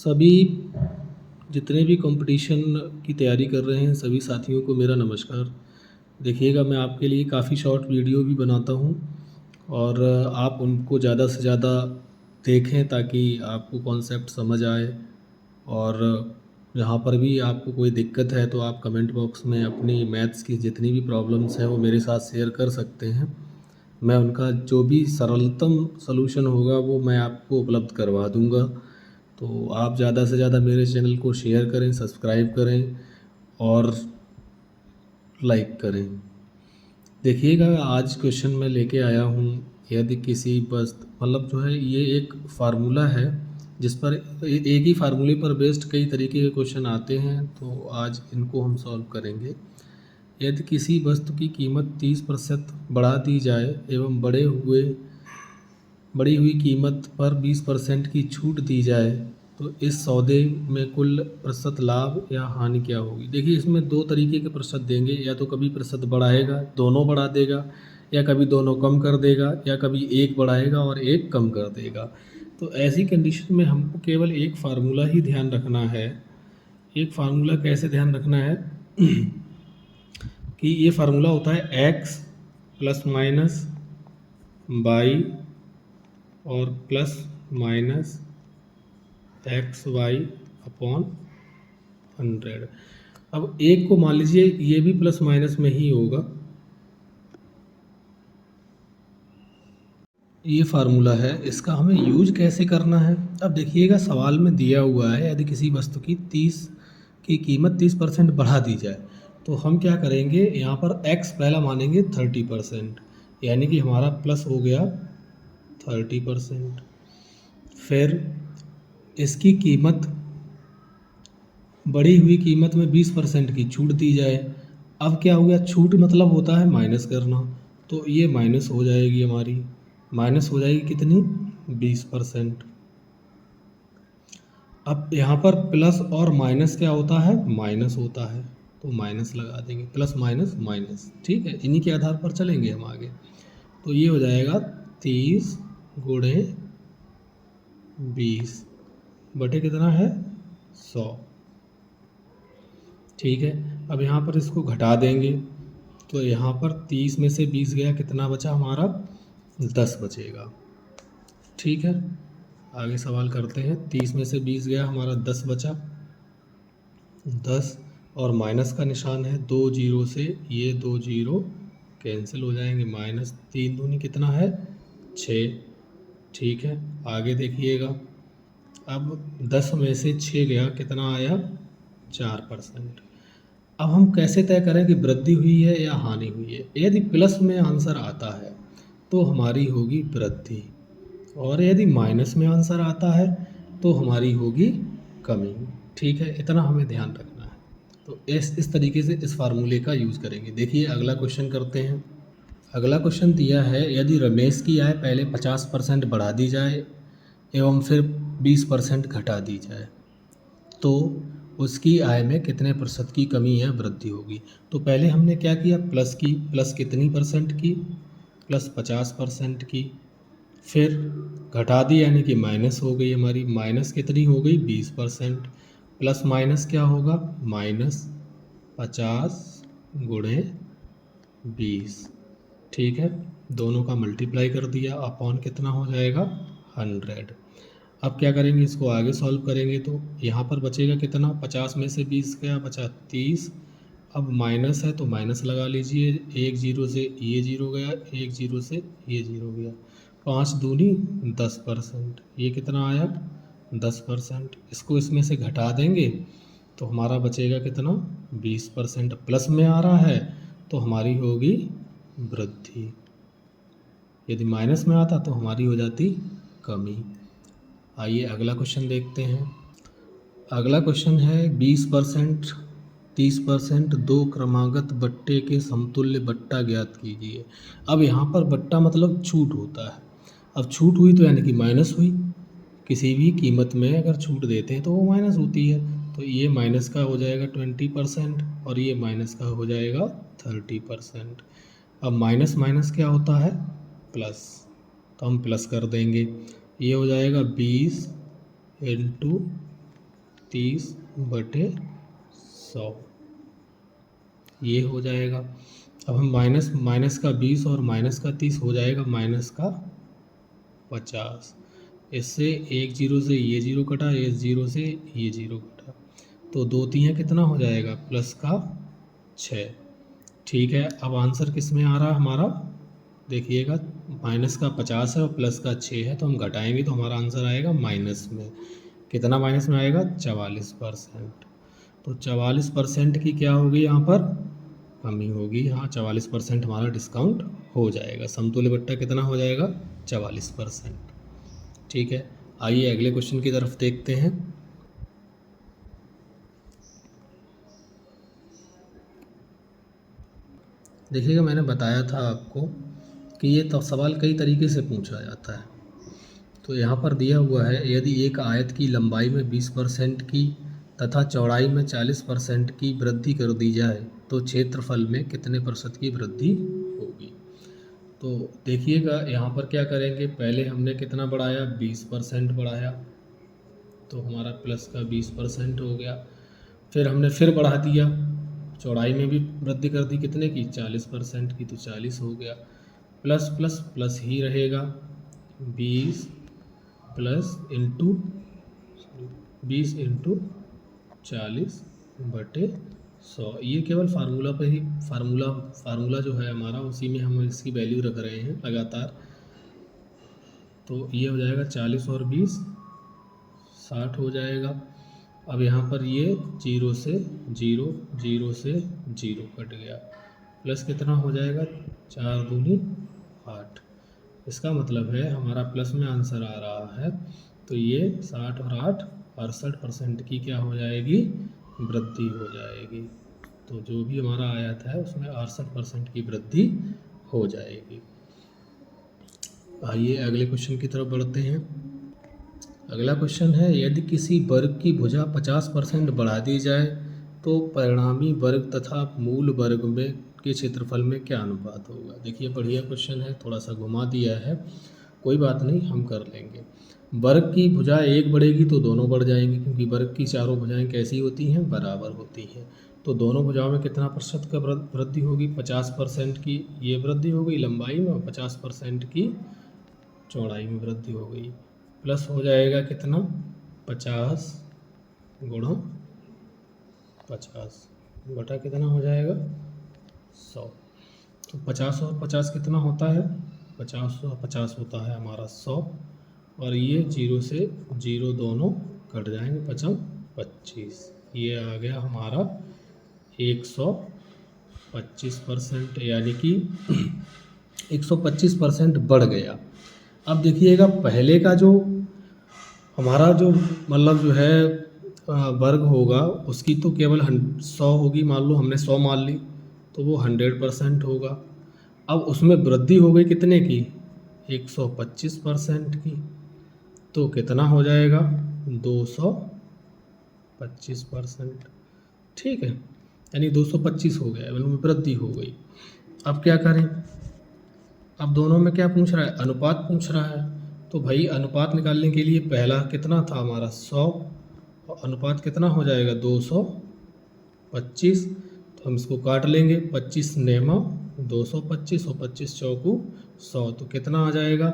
सभी जितने भी कंपटीशन की तैयारी कर रहे हैं सभी साथियों को मेरा नमस्कार। देखिएगा, मैं आपके लिए काफ़ी शॉर्ट वीडियो भी बनाता हूँ और आप उनको ज़्यादा से ज़्यादा देखें ताकि आपको कॉन्सेप्ट समझ आए। और यहाँ पर भी आपको कोई दिक्कत है तो आप कमेंट बॉक्स में अपनी मैथ्स की जितनी भी प्रॉब्लम्स हैं वो मेरे साथ शेयर कर सकते हैं। मैं उनका जो भी सरलतम सॉल्यूशन होगा वो मैं आपको उपलब्ध करवा दूँगा। तो आप ज़्यादा से ज़्यादा मेरे चैनल को शेयर करें, सब्सक्राइब करें और लाइक करें। देखिएगा, आज क्वेश्चन मैं लेके आया हूँ। यदि किसी वस्तु मतलब जो है ये एक फार्मूला है जिस पर एक ही फार्मूले पर बेस्ड कई तरीके के क्वेश्चन आते हैं, तो आज इनको हम सॉल्व करेंगे। यदि किसी वस्तु की कीमत 30% बढ़ा दी जाए एवं बढ़ी हुई कीमत पर 20% की छूट दी जाए तो इस सौदे में कुल प्रतिशत लाभ या हानि क्या होगी। देखिए, इसमें दो तरीके के प्रतिशत देंगे, या तो कभी प्रतिशत बढ़ाएगा, दोनों बढ़ा देगा, या कभी दोनों कम कर देगा, या कभी एक बढ़ाएगा और एक कम कर देगा। तो ऐसी कंडीशन में हमको केवल एक फार्मूला ही ध्यान रखना है। एक फार्मूला कैसे ध्यान रखना है कि ये फार्मूला होता है x प्लस माइनस बाई और plus minus X Y upon 100। अब एक को मान लीजिए ये भी प्लस माइनस में ही होगा। ये फार्मूला है, इसका हमें यूज कैसे करना है। अब देखिएगा, सवाल में दिया हुआ है यदि किसी वस्तु की 30 की कीमत 30% बढ़ा दी जाए तो हम क्या करेंगे, यहाँ पर x पहला मानेंगे 30%, यानी कि हमारा प्लस हो गया 30%। फिर इसकी कीमत बढ़ी हुई कीमत में 20% की छूट दी जाए। अब क्या हो गया, छूट मतलब होता है माइनस करना, तो ये माइनस हो जाएगी हमारी, माइनस हो जाएगी कितनी, 20%। अब यहाँ पर प्लस और माइनस क्या होता है, माइनस होता है, तो माइनस लगा देंगे, प्लस माइनस माइनस। ठीक है, इन्हीं के आधार पर चलेंगे हम आगे। तो ये हो जाएगा 30 गुणे 20 बटे कितना है, 100। ठीक है, अब यहाँ पर इसको घटा देंगे तो यहाँ पर 30 में से 20 गया, कितना बचा हमारा, 10 बचेगा। ठीक है, आगे सवाल करते हैं। 30 में से 20 गया, हमारा 10 बचा, 10 और माइनस का निशान है, 2 जीरो से ये 2 जीरो कैंसिल हो जाएंगे, माइनस 3 दूनी कितना है, 6। ठीक है, आगे देखिएगा, अब 10 में से 6 गया, कितना आया, 4%। अब हम कैसे तय करें कि वृद्धि हुई है या हानि हुई है। यदि प्लस में आंसर आता है तो हमारी होगी वृद्धि, और यदि माइनस में आंसर आता है तो हमारी होगी कमी। ठीक है, इतना हमें ध्यान रखना है। तो इस तरीके से इस फार्मूले का यूज़ करेंगे। देखिए, अगला क्वेश्चन करते हैं। अगला क्वेश्चन दिया है, यदि रमेश की आय पहले 50% बढ़ा दी जाए एवं फिर 20% घटा दी जाए तो उसकी आय में कितने प्रतिशत की कमी या वृद्धि होगी। तो पहले हमने क्या किया, प्लस कितनी परसेंट की, प्लस 50% की, फिर घटा दी यानी कि माइनस हो गई हमारी, माइनस कितनी हो गई, 20%। प्लस माइनस क्या होगा, माइनस 50 गुणे 20। ठीक है, दोनों का मल्टीप्लाई कर दिया, अपॉन कितना हो जाएगा, 100। अब क्या करेंगे, इसको आगे सॉल्व करेंगे तो यहाँ पर बचेगा कितना, 50 में से 20 गया, बचा 30। अब माइनस है तो माइनस लगा लीजिए, एक जीरो से ये जीरो गया, एक जीरो से ये जीरो गया, 5 दूनी 10%, ये कितना आया, 10%। इसको इसमें से घटा देंगे तो हमारा बचेगा कितना, 20%। प्लस में आ रहा है तो हमारी होगी वृद्धि, यदि माइनस में आता तो हमारी हो जाती कमी। आइए अगला क्वेश्चन देखते हैं। अगला क्वेश्चन है 20% 30% दो क्रमागत बट्टे के समतुल्य बट्टा ज्ञात कीजिए। अब यहाँ पर बट्टा मतलब छूट होता है। अब छूट हुई तो यानी कि माइनस हुई, किसी भी कीमत में अगर छूट देते हैं तो वो माइनस होती है। तो ये माइनस का हो जाएगा 20% और ये माइनस का हो जाएगा 30%। अब माइनस माइनस क्या होता है, प्लस, तो हम प्लस कर देंगे, ये हो जाएगा 20 इंटू 30/100 ये हो जाएगा। अब हम माइनस का 20 और माइनस का 30 हो जाएगा माइनस का 50। इससे एक जीरो से ये जीरो कटा, इस जीरो से ये जीरो कटा, तो 2 3 कितना हो जाएगा प्लस का 6। ठीक है, अब आंसर किस में आ रहा है हमारा, देखिएगा माइनस का 50 है और प्लस का 6 है, तो हम घटाएंगे तो हमारा आंसर आएगा माइनस में। कितना माइनस में आएगा, 44%। तो 44% की क्या होगी यहाँ पर, कमी होगी। हाँ, 44% हमारा डिस्काउंट हो जाएगा। समतुल्य बट्टा कितना हो जाएगा, 44%। ठीक है, आइए अगले क्वेश्चन की तरफ देखते हैं। देखिएगा, मैंने बताया था आपको कि ये तो सवाल कई तरीके से पूछा जाता है। तो यहाँ पर दिया हुआ है, यदि एक आयत की लंबाई में 20% की तथा चौड़ाई में 40% की वृद्धि कर दी जाए तो क्षेत्रफल में कितने प्रतिशत की वृद्धि होगी। तो देखिएगा यहाँ पर क्या करेंगे, पहले हमने कितना बढ़ाया, 20% बढ़ाया, तो हमारा प्लस का 20% हो गया। फिर हमने फिर बढ़ा दिया, चौड़ाई में भी वृद्धि कर दी, कितने की, 40% की, तो 40 हो गया। प्लस प्लस प्लस ही रहेगा, 20 प्लस इंटू 20 इंटू 40/100। ये केवल फार्मूला पे ही फार्मूला जो है हमारा, उसी में हम इसकी वैल्यू रख रहे हैं लगातार। तो ये हो जाएगा 40 और 20 60 हो जाएगा। अब यहाँ पर ये 0 से 0 0 से 0 कट गया, प्लस कितना हो जाएगा, 4 दूनी 8। इसका मतलब है हमारा प्लस में आंसर आ रहा है, तो ये 60 और 8 68% की क्या हो जाएगी, वृद्धि हो जाएगी। तो जो भी हमारा आयत है उसमें 68% की वृद्धि हो जाएगी। आइए अगले क्वेश्चन की तरफ बढ़ते हैं। अगला क्वेश्चन है, यदि किसी वर्ग की भुजा 50% बढ़ा दी जाए तो परिणामी वर्ग तथा मूल वर्ग में के क्षेत्रफल में क्या अनुपात होगा। देखिए, बढ़िया क्वेश्चन है, थोड़ा सा घुमा दिया है, कोई बात नहीं, हम कर लेंगे। वर्ग की भुजा एक बढ़ेगी तो दोनों बढ़ जाएंगी, क्योंकि वर्ग की चारों भुजाएं कैसी होती हैं, बराबर होती हैं। तो दोनों भुजाओं में कितना प्रतिशत का वृद्धि होगी, 50% की ये वृद्धि हो गई लंबाई में और 50% की चौड़ाई में वृद्धि हो गई। प्लस हो जाएगा कितना, 50 गुणा 50 बटा कितना हो जाएगा, 100। तो 50 और 50 कितना होता है, 50 और 50 होता है हमारा 100, और ये 0 से 0 दोनों कट जाएंगे, 55 25। ये आ गया हमारा 125%, यानी कि 125% बढ़ गया। अब देखिएगा, पहले का जो हमारा जो मतलब जो है वर्ग होगा, उसकी तो केवल 100 होगी, मान लो हमने 100 मान ली, तो वो 100% होगा। अब उसमें वृद्धि हो गई कितने की, 125% की, तो कितना हो जाएगा, 225%। ठीक है, यानी 225 हो गया, मतलब वृद्धि हो गई। अब क्या करें, अब दोनों में क्या पूछ रहा है, अनुपात पूछ रहा है। तो भाई अनुपात निकालने के लिए पहला कितना था हमारा 100, और अनुपात कितना हो जाएगा 225। तो हम इसको काट लेंगे, 25 नेमा 225 और 25 चौकू 100, तो कितना आ जाएगा,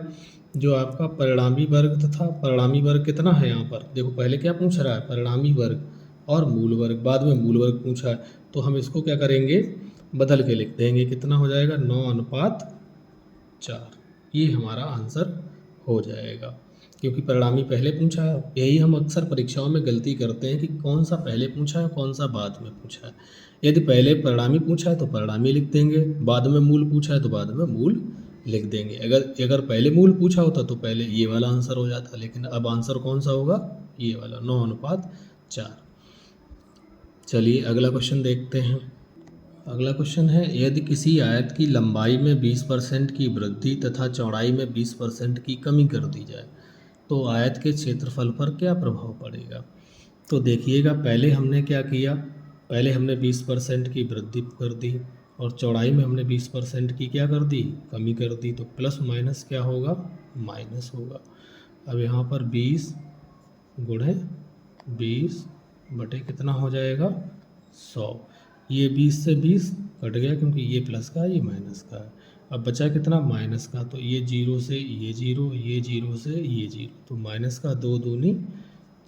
जो आपका परिणामी वर्ग तथा परिणामी वर्ग कितना है यहाँ पर, देखो पहले क्या पूछ रहा है, परिणामी वर्ग और मूल वर्ग, बाद में मूल वर्ग पूछा है। तो हम इसको क्या करेंगे, बदल के लिख देंगे, कितना हो जाएगा, 9:4। ये हमारा आंसर हो जाएगा, क्योंकि परिणामी पहले पूछा है। यही हम अक्सर परीक्षाओं में गलती करते हैं कि कौन सा पहले पूछा है कौन सा बाद में पूछा है। यदि पहले परिणामी पूछा है तो परिणामी लिख देंगे, बाद में मूल पूछा है तो बाद में मूल लिख देंगे। अगर पहले मूल पूछा होता तो पहले ये वाला आंसर हो जाता, लेकिन अब आंसर कौन सा होगा, ये वाला 9:4। चलिए अगला क्वेश्चन देखते हैं। अगला क्वेश्चन है, यदि किसी आयत की लंबाई में 20% की वृद्धि तथा चौड़ाई में 20% की कमी कर दी जाए तो आयत के क्षेत्रफल पर क्या प्रभाव पड़ेगा। तो देखिएगा, पहले हमने क्या किया, पहले हमने 20% की वृद्धि कर दी और चौड़ाई में हमने 20% की क्या कर दी, कमी कर दी। तो प्लस माइनस क्या होगा, माइनस होगा। अब यहाँ पर 20 गुणे 20 बटे कितना हो जाएगा 100। ये 20 से 20 कट गया क्योंकि ये प्लस का है ये माइनस का है। अब बचा कितना माइनस का, तो ये 0 से ये 0, ये 0 से ये 0, तो माइनस का 2 दूनी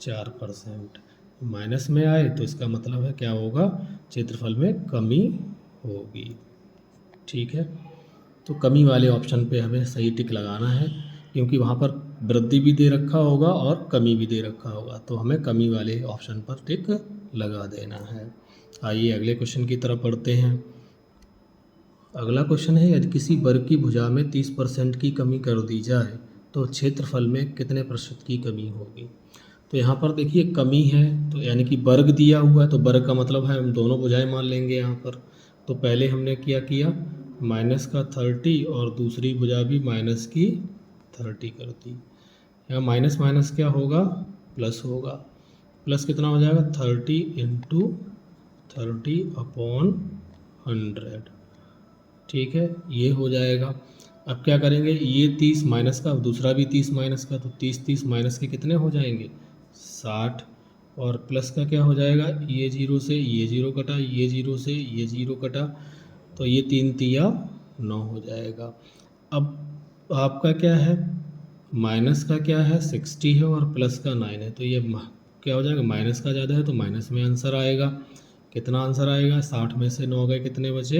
4%। माइनस में आए तो इसका मतलब है क्या होगा, क्षेत्रफल में कमी होगी। ठीक है, तो कमी वाले ऑप्शन पे हमें सही टिक लगाना है क्योंकि वहाँ पर वृद्धि भी दे रखा होगा और कमी भी दे रखा होगा, तो हमें कमी वाले ऑप्शन पर टिक लगा देना है। आइए अगले क्वेश्चन की तरफ बढ़ते हैं। अगला क्वेश्चन है, यदि किसी वर्ग की भुजा में 30% की कमी कर दी जाए तो क्षेत्रफल में कितने प्रतिशत की कमी होगी। तो यहाँ पर देखिए कमी है, तो यानी कि वर्ग दिया हुआ है, तो वर्ग का मतलब है हम दोनों भुजाएं मान लेंगे यहाँ पर। तो पहले हमने क्या किया, माइनस का 30 और दूसरी भुजा भी माइनस की 30 कर दी। यहाँ माइनस माइनस क्या होगा, प्लस होगा। प्लस कितना हो जाएगा 30 × 30/100। ठीक है, ये हो जाएगा। अब क्या करेंगे, ये 30 माइनस का, दूसरा भी 30 माइनस का, तो 30 माइनस के कितने हो जाएंगे 60। और प्लस का क्या हो जाएगा, ये 0 से ये 0 कटा, ये 0 से ये 0 कटा, तो ये 3 तिया 9 हो जाएगा। अब आपका क्या है, माइनस का क्या है 60 है और प्लस का 9 है, तो ये क्या हो जाएगा, माइनस का ज़्यादा है तो माइनस में आंसर आएगा। कितना आंसर आएगा, 60 में से 9 गए कितने बचे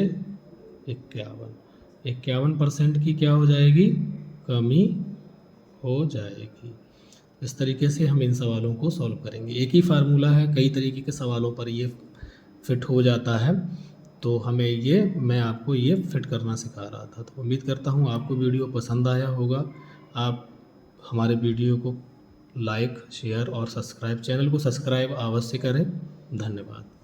51। 51% की क्या हो जाएगी, कमी हो जाएगी। इस तरीके से हम इन सवालों को सॉल्व करेंगे। एक ही फार्मूला है, कई तरीके के सवालों पर ये फिट हो जाता है, तो हमें ये मैं आपको ये फिट करना सिखा रहा था। तो उम्मीद करता हूँ आपको वीडियो पसंद आया होगा। आप हमारे वीडियो को लाइक, शेयर और सब्सक्राइब, चैनल को सब्सक्राइब अवश्य करें। धन्यवाद।